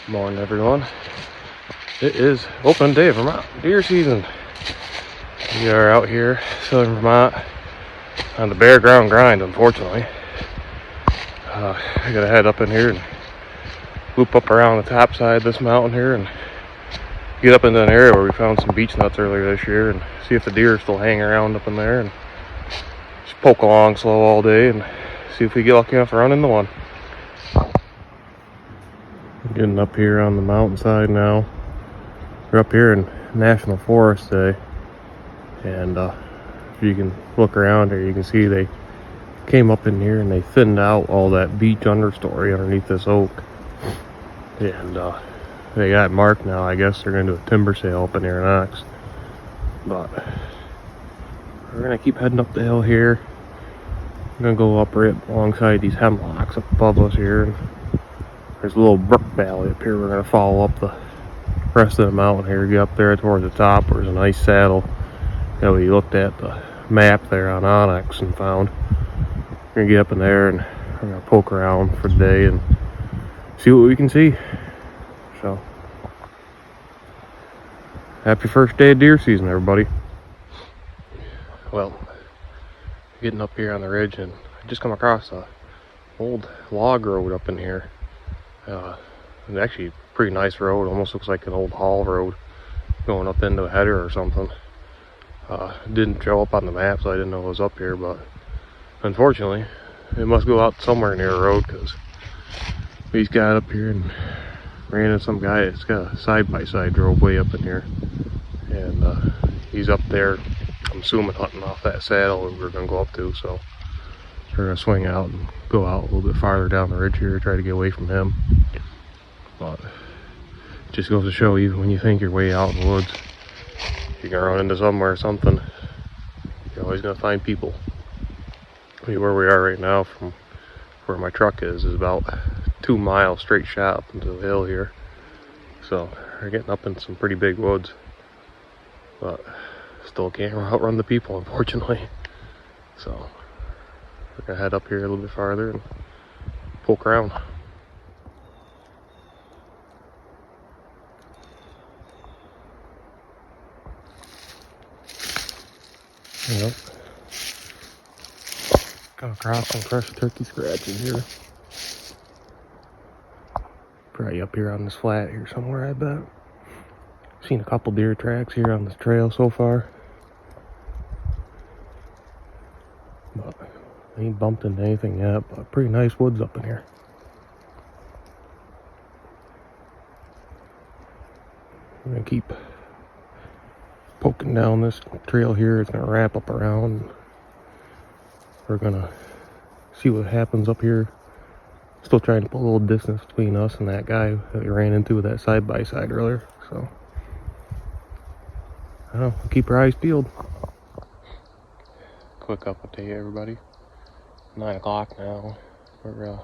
Morning, everyone. It is open day of Vermont deer season. We are out here, southern Vermont, on the bare ground grind, unfortunately. I gotta head up in here and loop up around the top side of this mountain here and get up into an area where we found some beech nuts earlier this year and see if the deer are still hanging around up in there, and just poke along slow all day and see if we get lucky enough to run into one. Getting up here on the mountainside now. We're up here in National Forest today, and if you can look around here, you can see they came up in here and they thinned out all that beech understory underneath this oak, and they got marked now. I guess they're going to do a timber sale up in here next, but we're going to keep heading up the hill here. I'm going to go up right alongside these hemlocks up above us here, and there's a little brook valley up here. We're going to follow up the rest of the mountain here, get up there towards the top where there's a nice saddle that we looked at the map there on Onyx and found. We're gonna get up in there and we're gonna poke around for the day and see what we can see. So, happy first day of deer season, everybody. Well, getting up here on the ridge, and I just come across a old log road up in here. It's actually a pretty nice road, almost looks like an old haul road going up into a header or something. It didn't show up on the map, so I didn't know it was up here, but unfortunately it must go out somewhere near a road, because we just got up here and ran into some guy that's got a side-by-side drove way up in here, and he's up there, I'm assuming, hunting off that saddle that we're gonna go up to. So we're gonna swing out and go out a little bit farther down the ridge here, try to get away from him. But it just goes to show, even when you think you're way out in the woods, you're gonna run into somewhere or something. You're always gonna find people. I mean, where we are right now from where my truck is about 2 miles straight shot up into the hill here. So we're getting up in some pretty big woods, but still can't outrun the people, unfortunately. So we're gonna head up here a little bit farther and poke around. Yep. Come across some fresh turkey scratches here. Probably up here on this flat here somewhere, I bet. Seen a couple deer tracks here on this trail so far, but I ain't bumped into anything yet. But pretty nice woods up in here. I'm gonna keep poking down this trail here. It's gonna wrap up around. We're gonna see what happens up here. Still trying to put a little distance between us and that guy that we ran into with that side-by-side earlier. So I don't know, keep our eyes peeled. Quick update, everybody. 9 o'clock now. We're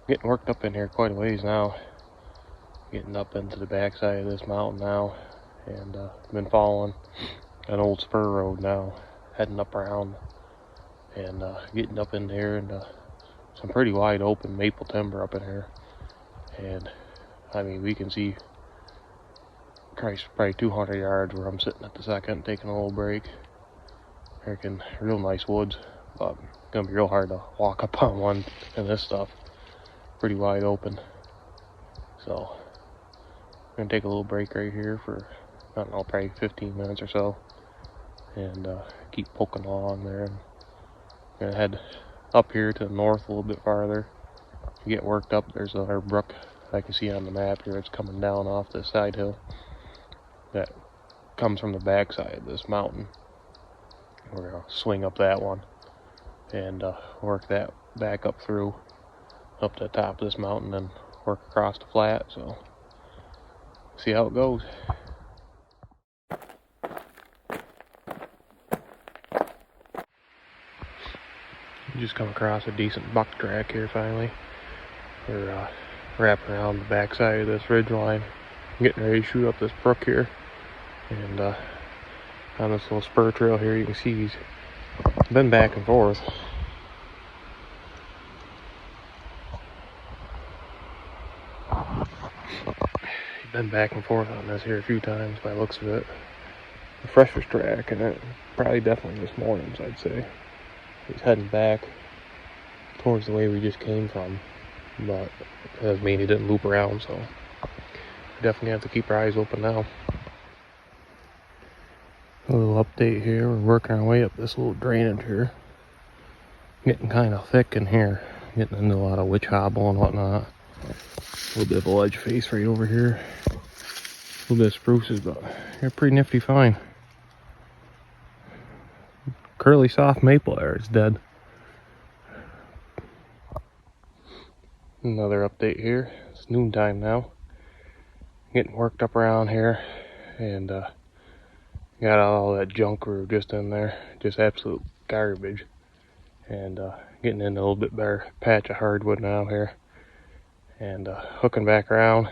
getting worked up in here quite a ways now. Getting up into the backside of this mountain now, and been following an old spur road now, heading up around and getting up in here and some pretty wide open maple timber up in here. And I mean, we can see probably 200 yards where I'm sitting at the second taking a little break. Freaking real nice woods, but gonna be real hard to walk up on one in this stuff. Pretty wide open. So I'm gonna take a little break right here for, I don't know, probably 15 minutes or so, and keep poking along there. And I'm gonna head up here to the north a little bit farther. Get worked up. There's our brook I can see on the map here. It's coming down off this side hill that comes from the backside of this mountain. We're gonna swing up that one and work that back up through up to the top of this mountain and work across the flat. So see how it goes. Just come across a decent buck track here finally. We're wrapping around the backside of this ridge line, getting ready to shoot up this brook here. And on this little spur trail here, you can see he's been back and forth. been back and forth on this here a few times by the looks of it. The freshest track, and it probably definitely this morning's, I'd say. He's heading back towards the way we just came from, but that doesn't mean he didn't loop around, so we definitely have to keep our eyes open now. A little update here, we're working our way up this little drainage here. Getting kind of thick in here, getting into a lot of witch hobble and whatnot. A little bit of a ledge face right over here. A little bit of spruces, but they're pretty nifty fine. Curly soft maple there, it's dead. Another update here. It's noontime now. Getting worked up around here, and got all that junk we were just in there, just absolute garbage. And getting in a little bit better patch of hardwood now here, and hooking back around,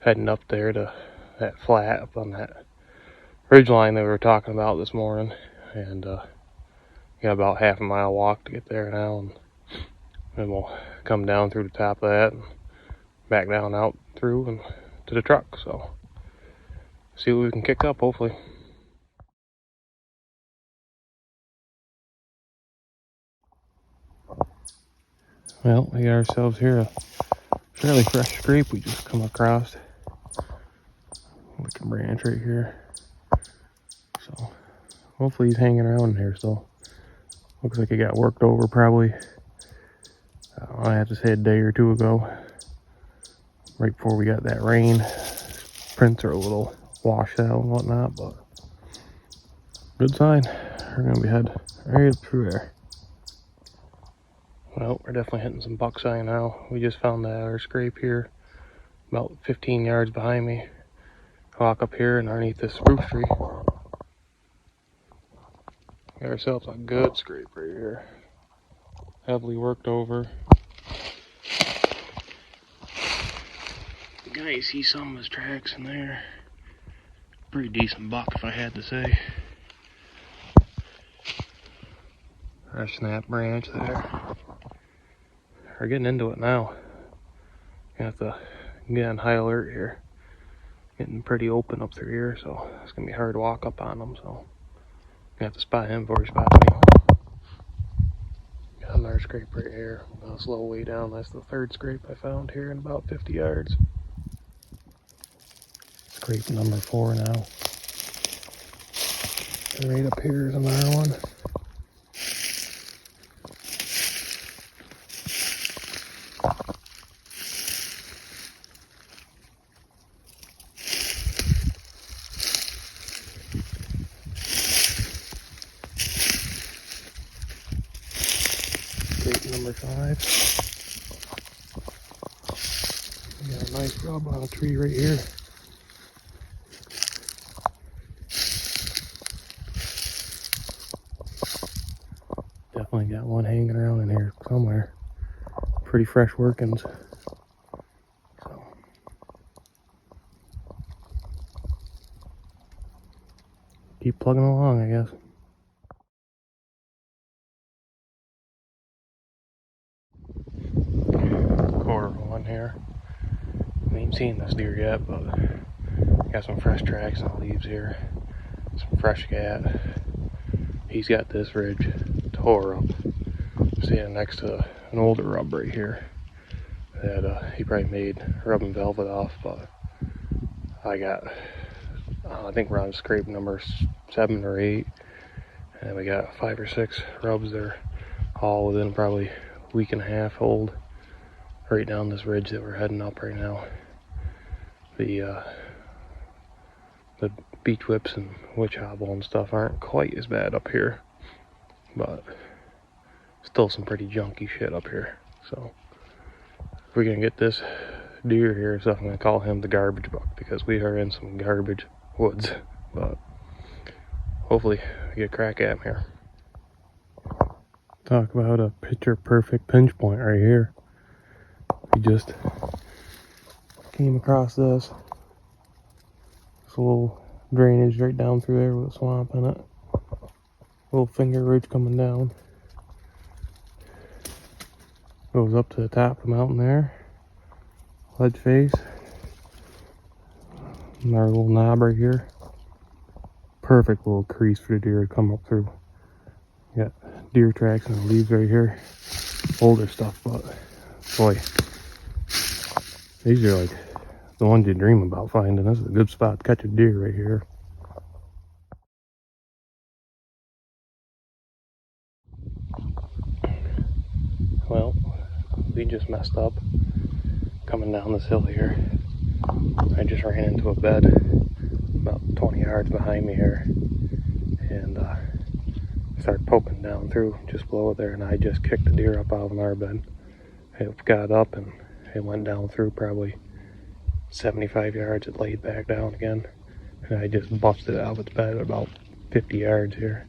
heading up there to that flat up on that ridge line that we were talking about this morning, and got about half a mile walk to get there now, and then we'll come down through the top of that and back down out through and to the truck. So see what we can kick up, hopefully. Well, we got ourselves here a fairly fresh scrape we just come across. Like a branch right here. So hopefully he's hanging around here still. Looks like he got worked over probably, I have to say, a day or two ago. Right before we got that rain. Prints are a little washed out and whatnot, but good sign. We're going to be heading right through there. Well, we're definitely hitting some buckeye now. We just found that our scrape here, about 15 yards behind me. Walk up here and underneath this spruce tree. Got ourselves a good scrape right here. Heavily worked over. Yeah, you see some of his tracks in there. Pretty decent buck, if I had to say. Our snap branch there. We're getting into it now. You have to get on high alert here. Getting pretty open up through here, so it's gonna be hard to walk up on them. So you have to spot him before he spots me. Got another scrape right here. I'm gonna slow way down. That's the third scrape I found here in about 50 yards. Scrape number 4 now. And right up here is another one. Scrape number 5. We got a nice rub on a tree right here. Definitely got one hanging around in here somewhere. Pretty fresh workings. So keep plugging along, I guess. Quarter one here. We ain't seen this deer yet, but got some fresh tracks and leaves here. Some fresh cat. He's got this ridge tore up. Standing next to an older rub right here that he probably made rubbing velvet off, but I think we're on scrape number 7 or 8, and we got 5 or 6 rubs there, all within probably a week and a half old, right down this ridge that we're heading up right now. The beach whips and witch hobble and stuff aren't quite as bad up here, but still some pretty junky shit up here. So if we're gonna get this deer here, so I'm gonna call him the garbage buck, because we are in some garbage woods, but hopefully we get a crack at him here. Talk about a picture perfect pinch point right here. We just came across this little drainage right down through there with a swamp in it. Little finger ridge coming down. Goes up to the top of the mountain there. Ledge face. And our little knob right here. Perfect little crease for the deer to come up through. Got deer tracks and the leaves right here. Older stuff, but boy, these are like the ones you dream about finding. This is a good spot to catch a deer right here. Well, we just messed up coming down this hill here. I just ran into a bed about 20 yards behind me here, and started poking down through just below there, and I just kicked the deer up out of our bed. It got up and it went down through probably 75 yards. It laid back down again, and I just busted it out of its bed at about 50 yards here,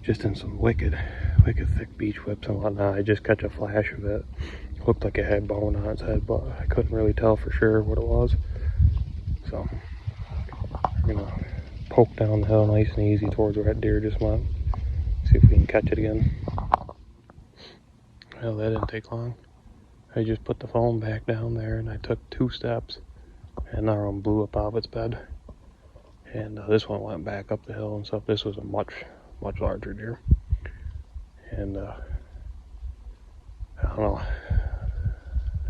just in some wicked thick beech whips and whatnot. I just catch a flash of it. Looked like it had bone on its head, but I couldn't really tell for sure what it was. So we're gonna poke down the hill nice and easy towards where that deer just went. See if we can catch it again. Well, that didn't take long. I just put the phone back down there and I took 2 steps, and another one blew up out of its bed. And this one went back up the hill and stuff. This was a much larger deer. And I don't know.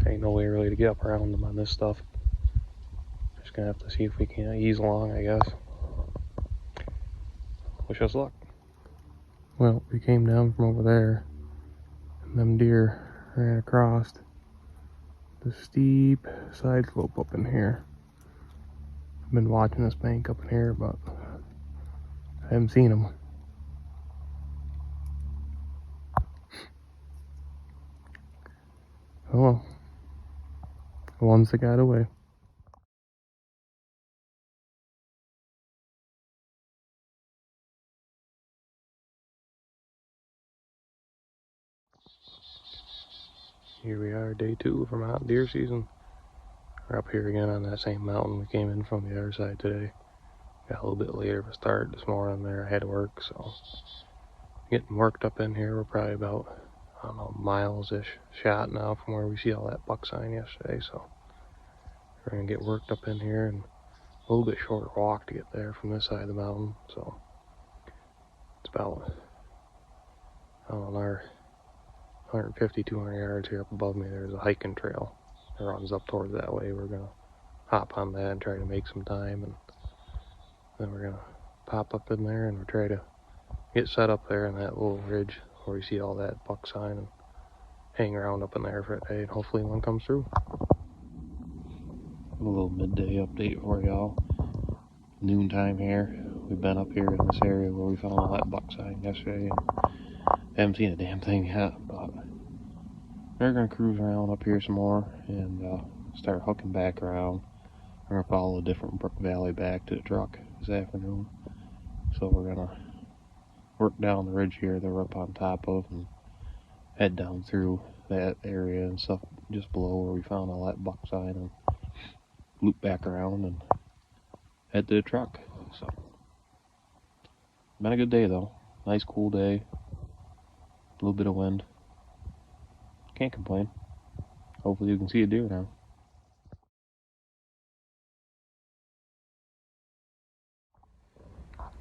Ain't no way really to get up around them on this stuff. Just gonna have to see if we can ease along, I guess. Wish us luck. Well, we came down from over there, and them deer ran across the steep side slope up in here. I've been watching this bank up in here, but I haven't seen them. Oh well. The ones that got away. Here we are, day 2 of Vermont deer season. We're up here again on that same mountain we came in from the other side today. Got a little bit later of a start this morning there. I had to work, so getting worked up in here. We're probably about, I don't know, miles-ish shot now from where we see all that buck sign yesterday, so we're gonna get worked up in here, and a little bit shorter walk to get there from this side of the mountain, so it's about, I don't know, 150, 200 yards here up above me. There's a hiking trail that runs up towards that way. We're gonna hop on that and try to make some time, and then we're gonna pop up in there and we'll try to get set up there in that little ridge where we see all that buck sign, and hang around up in there for a day, and hopefully one comes through. A little midday update for y'all. Noontime here. We've been up here in this area where we found all that buck sign yesterday, and haven't seen a damn thing yet, but we're gonna cruise around up here some more and start hooking back around. We're gonna follow a different valley back to the truck this afternoon, so we're gonna work down the ridge here that we're up on top of and head down through that area and stuff just below where we found all that buck sign, and loop back around and head to the truck. So been a good day though. Nice cool day. A little bit of wind. Can't complain. Hopefully you can see a deer now.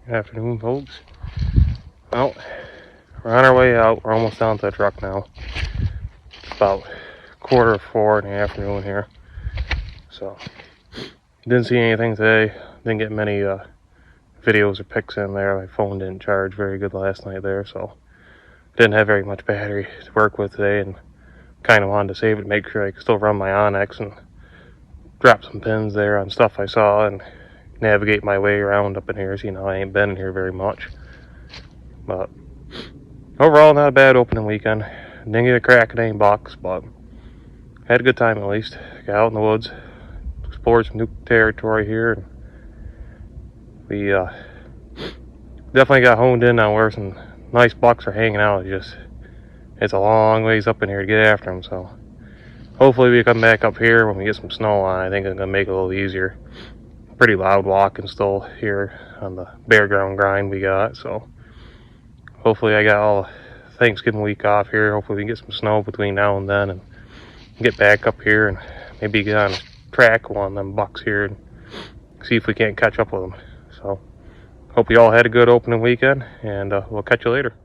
Good afternoon, folks. Well, we're on our way out. We're almost down to the truck now. It's about 3:45 in the afternoon here. So, didn't see anything today. Didn't get many videos or pics in there. My phone didn't charge very good last night there, so didn't have very much battery to work with today, and kind of wanted to save it to make sure I could still run my Onyx and drop some pins there on stuff I saw and navigate my way around up in here. So, I ain't been in here very much. But overall, not a bad opening weekend. Didn't get a crack at any bucks, but had a good time at least. Got out in the woods, explored some new territory here, and we definitely got honed in on where some nice bucks are hanging out. It's a long ways up in here to get after them, so hopefully we come back up here when we get some snow on. I think it's gonna make it a little easier. Pretty loud walking still here on the bare ground grind we got, so hopefully I got all Thanksgiving week off here. Hopefully we can get some snow between now and then and get back up here and maybe get on a track with one of them bucks here and see if we can't catch up with them. So hope you all had a good opening weekend, and we'll catch you later.